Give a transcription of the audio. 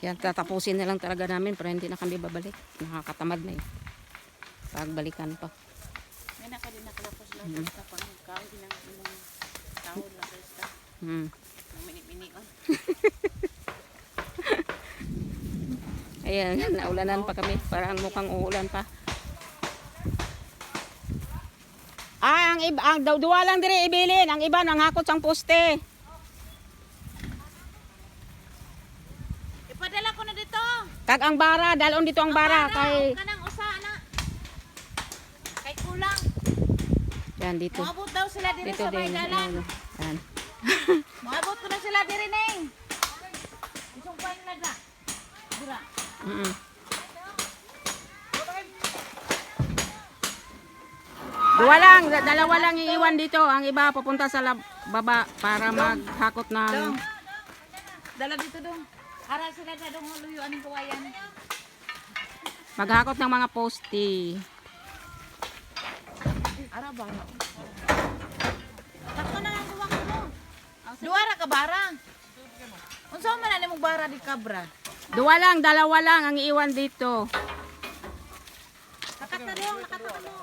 Yan, tatapusin na lang talaga namin para hindi na kami babalik. Nakakatamad na eh. Pagbalikan pa. May nakadin nakalapos lang sa pangkaw din ang imong tawon lang sa nang minit-minion. Ayan, naulanan pa kami. Parang mukhang uulan pa. Ang iba, ang duwa lang dire ibilin, ang iba nang hakot sang poste. Ipadala ko na dito. Kag ang bara, dalon dito ang bara kay Kanang usa na. Kay kulang. yan dito. Moabot daw sila dire Dito sa din. baydalan. Yan. Moabot ko na sila dire ning. Isong pain laga. Dira. Duwa lang, dalawa lang iiwan dito. Ang iba pupunta sa baba para maghakot ng Dala dito dong. Ara sila na dong luyuan ng kawayan. maghakot ng mga poste. Ara ba? Takto na lang kuwang mo. Duara ka bara. Unsa man ani mong bara di kabra? Duwa lang, dalawa lang ang iiwan dito. Kakat na dong, nakata mo.